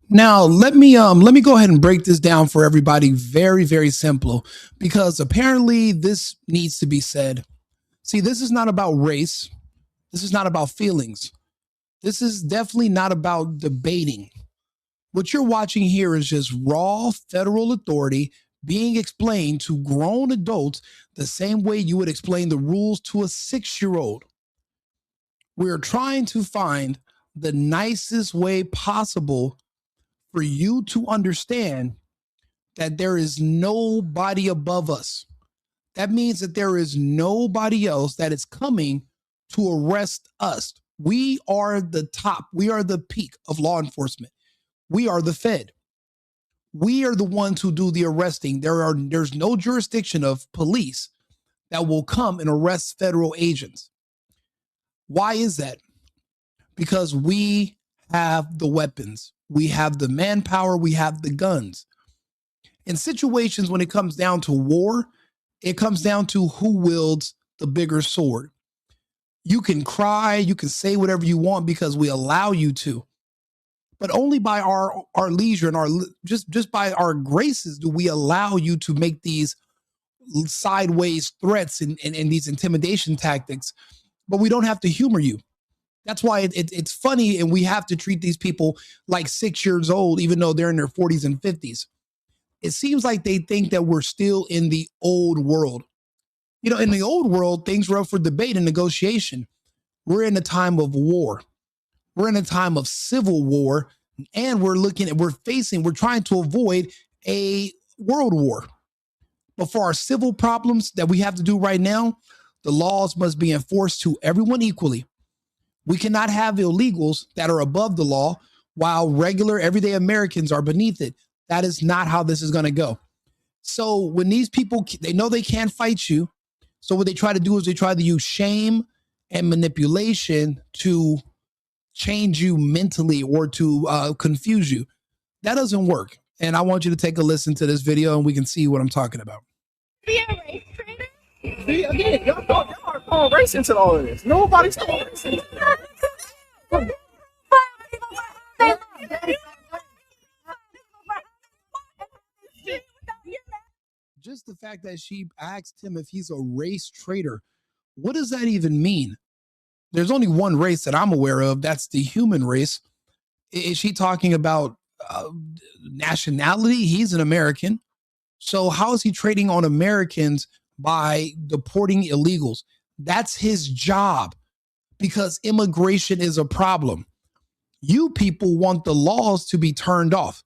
Now, let me go ahead and break this down for everybody very, very simple, because apparently this needs to be said. See, this is not about race. This is not about feelings. This is definitely not about debating. What you're watching here is just raw federal authority being explained to grown adults the same way you would explain the rules to a 6-year-old. We're trying to find the nicest way possible for you to understand that there is nobody above us. That means that there is nobody else that is coming to arrest us. We are the top. We are the peak of law enforcement. We are the Fed. We are the ones who do the arresting. There's no jurisdiction of police that will come and arrest federal agents. Why is that? Because we have the weapons. We have the manpower. We have the guns. In situations when it comes down to war, it comes down to who wields the bigger sword. You can cry, you can say whatever you want because we allow you to, but only by our leisure and our just by our graces do we allow you to make these sideways threats and these intimidation tactics. But we don't have to humor you. That's why it's funny, and we have to treat these people like 6 years old, even though they're in their 40s and 50s. It seems like they think that we're still in the old world. You know, in the old world, things were up for debate and negotiation. We're in a time of war. We're in a time of civil war, and we're trying to avoid a world war. But for our civil problems that we have to do right now, the laws must be enforced to everyone equally. We cannot have illegals that are above the law while regular everyday Americans are beneath it. That is not how this is going to go. So when these people, they know they can't fight you. So what they try to do is they try to use shame and manipulation to change you mentally or to confuse you. That doesn't work. And I want you to take a listen to this video and we can see what I'm talking about. Be a race trader? See, again, y'all are throwing race into all of this. Nobody's throwing race into it. Just the fact that she asked him if he's a race traitor, what does that even mean? There's only one race that I'm aware of. That's the human race. Is she talking about nationality? He's an American. So how is he trading on Americans by deporting illegals? That's his job, because immigration is a problem. You people want the laws to be turned off.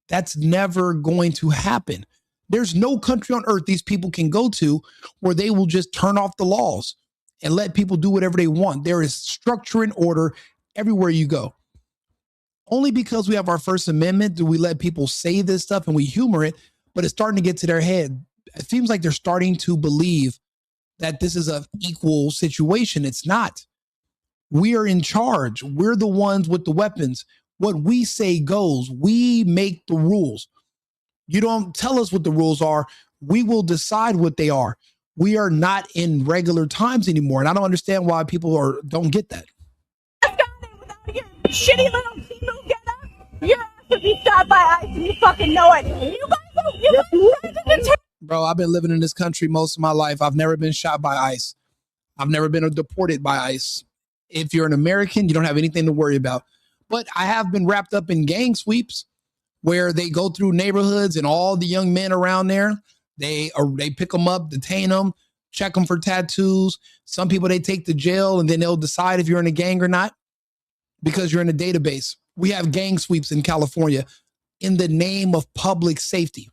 That's never going to happen. There's no country on earth these people can go to where they will just turn off the laws and let people do whatever they want. There is structure and order everywhere you go. Only because we have our First Amendment do we let people say this stuff and we humor it, but it's starting to get to their head. It seems like they're starting to believe that this is an equal situation. It's not. We are in charge. We're the ones with the weapons. What we say goes. We make the rules. You don't tell us what the rules are. We will decide what they are. We are not in regular times anymore. And I don't understand why people don't get that. Without your shitty little Timu get up, you're to be shot by ICE and you fucking know it. Bro, I've been living in this country most of my life. I've never been shot by ICE. I've never been deported by ICE. If you're an American, you don't have anything to worry about. But I have been wrapped up in gang sweeps where they go through neighborhoods and all the young men around there, they pick them up, detain them, check them for tattoos. Some people they take to jail and then they'll decide if you're in a gang or not because you're in a database. We have gang sweeps in California in the name of public safety.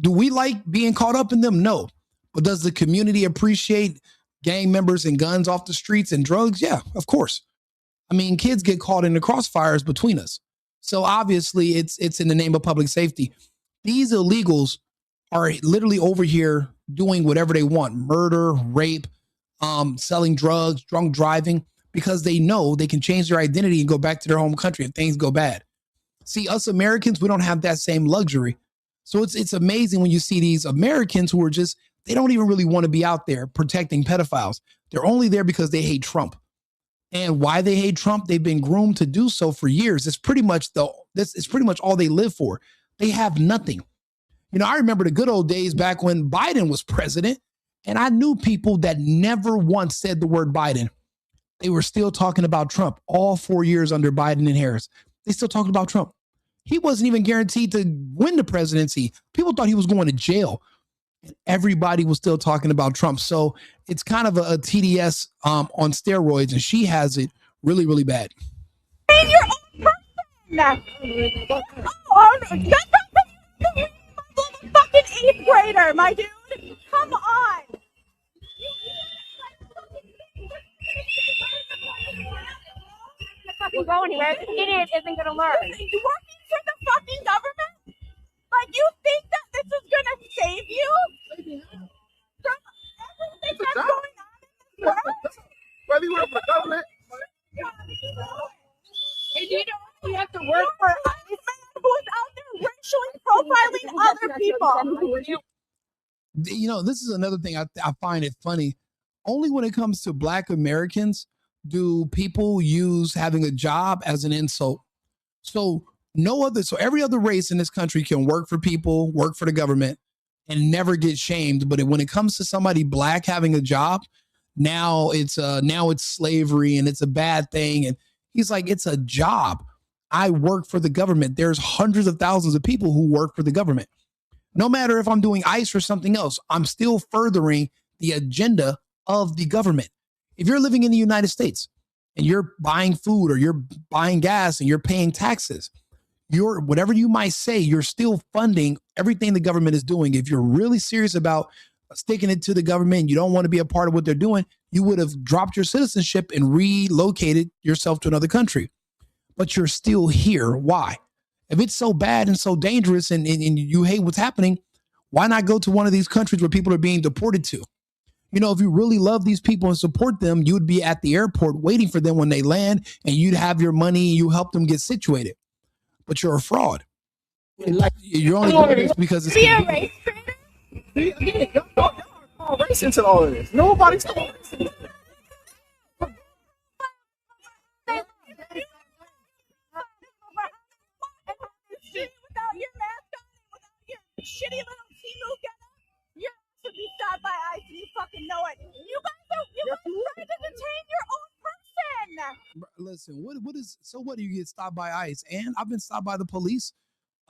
Do we like being caught up in them? No. But does the community appreciate gang members and guns off the streets and drugs? Yeah, of course. I mean, kids get caught in the crossfires between us. So obviously it's in the name of public safety. These illegals are literally over here doing whatever they want, murder, rape, selling drugs, drunk driving, because they know they can change their identity and go back to their home country if things go bad. See, us Americans, we don't have that same luxury. So it's amazing when you see these Americans who are just, they don't even really want to be out there protecting pedophiles. They're only there because they hate Trump. And why they hate Trump, they've been groomed to do so for years. It's pretty much all they live for. They have nothing. You know, I remember the good old days back when Biden was president, and I knew people that never once said the word Biden. They were still talking about Trump all 4 years under Biden and Harris. They still talking about Trump. He wasn't even guaranteed to win the presidency. People thought he was going to jail. Everybody was still talking about Trump. So it's kind of a TDS on steroids, and she has it really, really bad. Your own person. Oh, that's a fucking 8th grader, my dude. Come on. Fucking go anywhere. This idiot isn't gonna learn. You working for the fucking government? Like, you think that this is gonna save you from everything that's going on in this world? Whether you work for the government, And you know you have to work for a man who's out there racially profiling other people. You know, this is another thing I find it funny. Only when it comes to Black Americans do people use having a job as an insult. So every other race in this country can work for people, work for the government, and never get shamed. But when it comes to somebody Black having a job, now it's slavery and it's a bad thing. And he's like, it's a job. I work for the government. There's hundreds of thousands of people who work for the government. No matter if I'm doing ICE or something else, I'm still furthering the agenda of the government. If you're living in the United States and you're buying food or you're buying gas and you're paying taxes, whatever you might say, you're still funding everything the government is doing. If you're really serious about sticking it to the government, you don't want to be a part of what they're doing, you would have dropped your citizenship and relocated yourself to another country. But you're still here. Why? If it's so bad and so dangerous and you hate what's happening, why not go to one of these countries where people are being deported to? You know, if you really love these people and support them, you would be at the airport waiting for them when they land, and you'd have your money and you help them get situated. But you're a fraud. You're only doing this because it's race traitor. see, again, y'all are race into all of this. Nobody's throwing race into it. Without your mask on, without your shitty little Timu getup, you're to be stopped by ICE and you fucking know it. You guys trying to detain your own person. Listen, what do you get stopped by ICE? And I've been stopped by the police.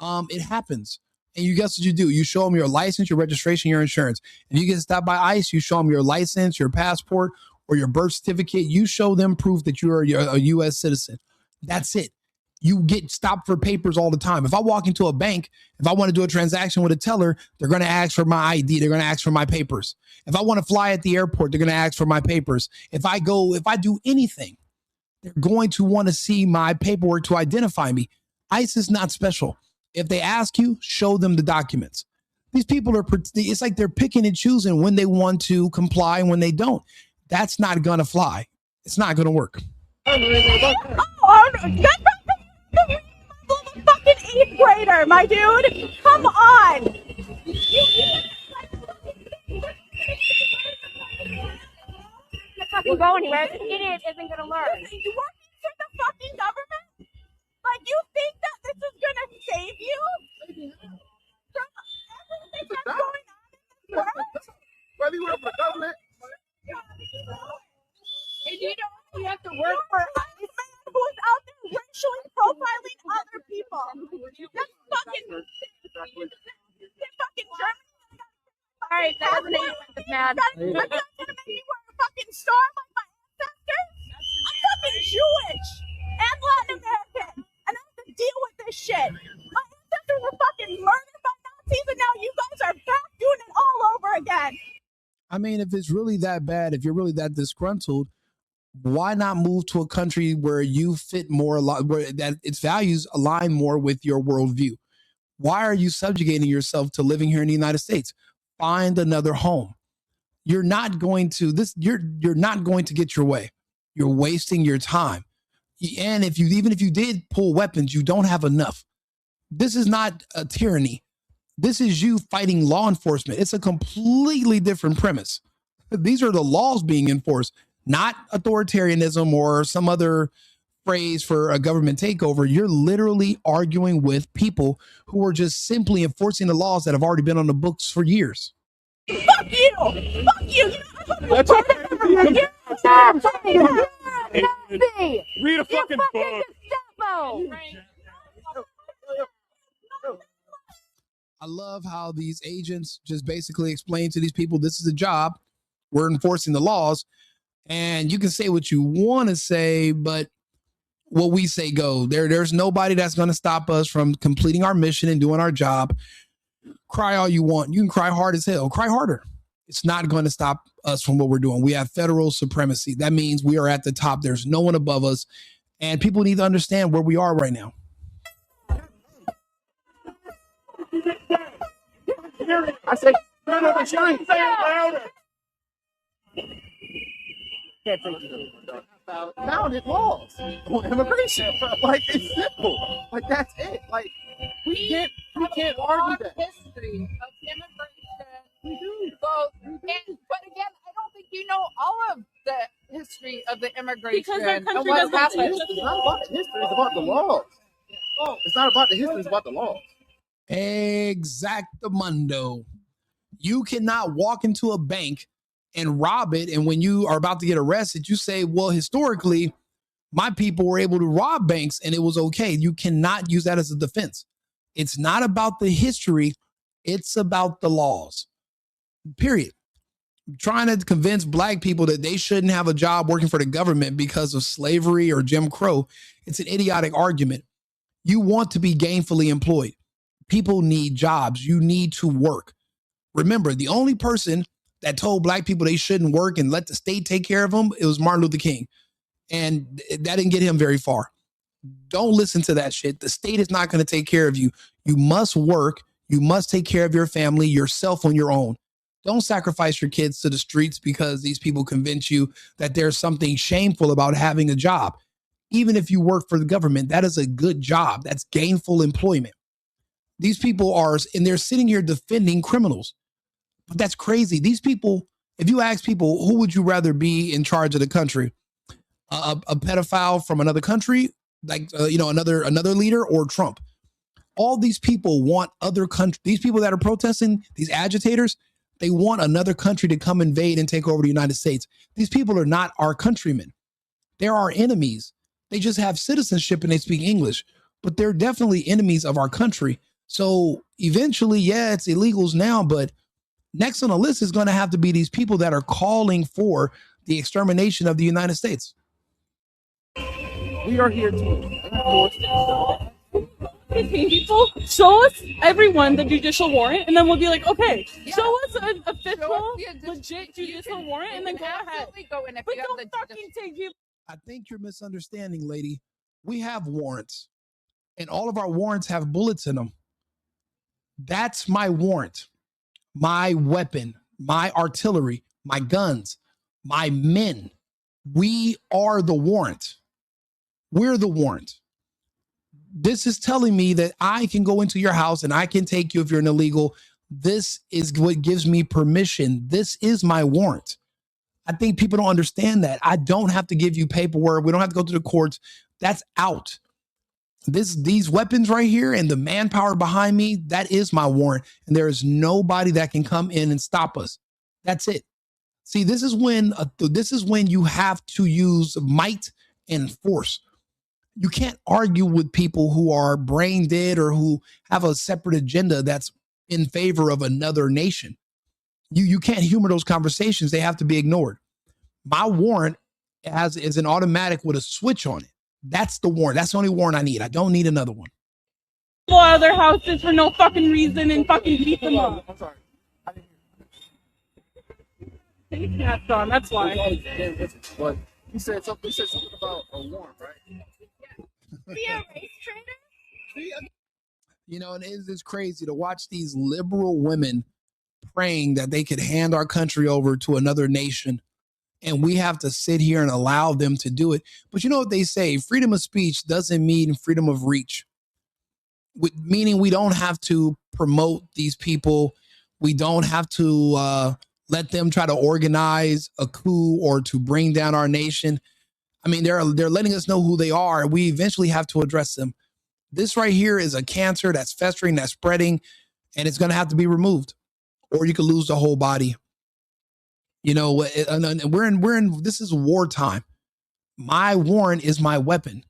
It happens. And you guess what you do? You show them your license, your registration, your insurance. If you get stopped by ICE, you show them your license, your passport, or your birth certificate. You show them proof that you're a U.S. citizen. That's it. You get stopped for papers all the time. If I walk into a bank, if I want to do a transaction with a teller, they're going to ask for my ID. They're going to ask for my papers. If I want to fly at the airport, they're going to ask for my papers. If I do anything, they're going to want to see my paperwork to identify me. ICE is not special. If they ask you, show them the documents. These people it's like they're picking and choosing when they want to comply and when they don't. That's not going to fly. It's not going to work. That's the fucking 8th grader, my dude. Come on. fucking go anywhere. This idiot isn't gonna learn. You working for the fucking government? Like, you think that this is gonna save you from everything that's going on in this world? Whether you work for the government, And you know you have to work for a man who's out there racially profiling other people. That's fucking German. Alright, that was an offensive, man. I'm not gonna make me wear a fucking star like my ancestors. I'm fucking Jewish and Latin American, and I have to deal with this shit. My ancestors were fucking murdered by Nazis, and now you guys are back doing it all over again. I mean, if it's really that bad, if you're really that disgruntled, why not move to a country where you fit more, where that its values align more with your worldview? Why are you subjugating yourself to living here in the United States? Find another home. You're not going to you're not going to get your way. You're wasting your time. And even if you did pull weapons, you don't have enough. This is not a tyranny. This is you fighting law enforcement. It's a completely different premise. These are the laws being enforced, not authoritarianism or some other phrase for a government takeover. You're literally arguing with people who are just simply enforcing the laws that have already been on the books for years. Fuck you! Fuck you! That's okay. You're a Nazi! Read a You're fucking fucking book. Gestapo! I love how these agents just basically explain to these people, this is a job. We're enforcing the laws. And you can say what you want to say, but what we say go. There's nobody that's going to stop us from completing our mission and doing our job. Cry all you want. You can cry hard as hell. Cry harder. It's not going to stop us from what we're doing. We have federal supremacy. That means we are at the top. There's no one above us. And people need to understand where we are right now. I say, no, resharing. Say it louder. Can't take it. Founded laws on immigration. Like, it's simple. Like, that's it. Like, we can't argue that. History of immigration. So, but again, I don't think you know all of the history of the immigration. Because our and country what's doesn't happened. It's not about the history, it's about the laws. It's not about the history, it's about the laws. Exactamundo. You cannot walk into a bank and rob it. And when you are about to get arrested, you say, well, historically, my people were able to rob banks and it was okay. You cannot use that as a defense. It's not about the history. It's about the laws. Period. Trying to convince black people that they shouldn't have a job working for the government because of slavery or Jim Crow. It's an idiotic argument. You want to be gainfully employed. People need jobs. You need to work. Remember, the only person that told black people they shouldn't work and let the state take care of them, it was Martin Luther King. And that didn't get him very far. Don't listen to that shit. The state is not going to take care of you. You must work. You must take care of your family, yourself on your own. Don't sacrifice your kids to the streets because these people convince you that there's something shameful about having a job. Even if you work for the government, that is a good job. That's gainful employment. These people are, and they're sitting here defending criminals. But that's crazy. These people, if you ask people, who would you rather be in charge of the country? A pedophile from another country, like another leader, or Trump? All these people want other countries. These people that are protesting, these agitators, they want another country to come invade and take over the United States. These people are not our countrymen. They're our enemies. They just have citizenship and they speak English, but they're definitely enemies of our country. So eventually, yeah, it's illegals now, but next on the list is going to have to be these people that are calling for the extermination of the United States. We are here to detain people. Show us everyone the judicial warrant, and then we'll be like, okay, show us an official, legit judicial warrant, and then go ahead. Go in if But you have don't the fucking take people. I think you're misunderstanding, lady. We have warrants, and all of our warrants have bullets in them. That's my warrant, my weapon, my artillery, my guns, my men. We are the warrant. We're the warrant. This is telling me that I can go into your house and I can take you if you're an illegal. This is what gives me permission. This is my warrant. I think people don't understand that. I don't have to give you paperwork. We don't have to go to the courts. That's out. These weapons right here and the manpower behind me, that is my warrant. And there is nobody that can come in and stop us. That's it. See, this is when you have to use might and force. You can't argue with people who are brain dead or who have a separate agenda that's in favor of another nation. You can't humor those conversations. They have to be ignored. My warrant is an automatic with a switch on it. That's the warrant. That's the only warrant I need. I don't need another one. People out of their houses for no fucking reason and fucking beat them up. I'm sorry. I didn't Take hats on, that's why. But you said something about a warrant, right? Be a race trader? You know, and it's crazy to watch these liberal women praying that they could hand our country over to another nation. And we have to sit here and allow them to do it. But you know what they say? Freedom of speech doesn't mean freedom of reach. Meaning we don't have to promote these people. We don't have to let them try to organize a coup or to bring down our nation. I mean, they're letting us know who they are. We eventually have to address them. This right here is a cancer that's festering, that's spreading, and it's going to have to be removed, or you could lose the whole body. You know, we're in, this is wartime. My warrant is my weapon.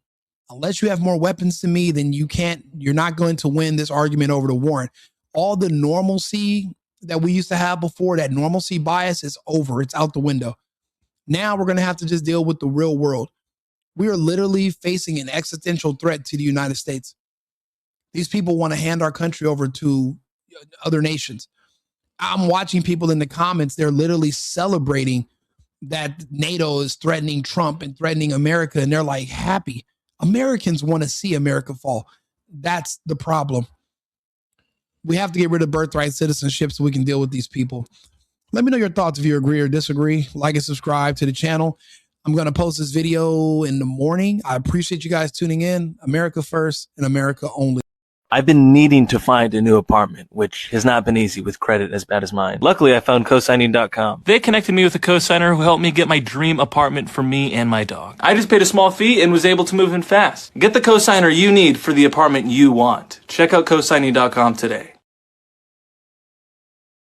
Unless you have more weapons than me, then you're not going to win this argument over the warrant. All the normalcy that we used to have before, that normalcy bias, is over. It's out the window. Now we're going to have to just deal with the real world. We are literally facing an existential threat to the United States. These people want to hand our country over to other nations. I'm watching people in the comments. They're literally celebrating that NATO is threatening Trump and threatening America. And they're like happy. Americans want to see America fall. That's the problem. We have to get rid of birthright citizenship so we can deal with these people. Let me know your thoughts if you agree or disagree. Like and subscribe to the channel. I'm going to post this video in the morning. I appreciate you guys tuning in. America first and America only. I've been needing to find a new apartment, which has not been easy with credit as bad as mine. Luckily, I found cosigning.com. They connected me with a cosigner who helped me get my dream apartment for me and my dog. I just paid a small fee and was able to move in fast. Get the cosigner you need for the apartment you want. Check out cosigning.com today.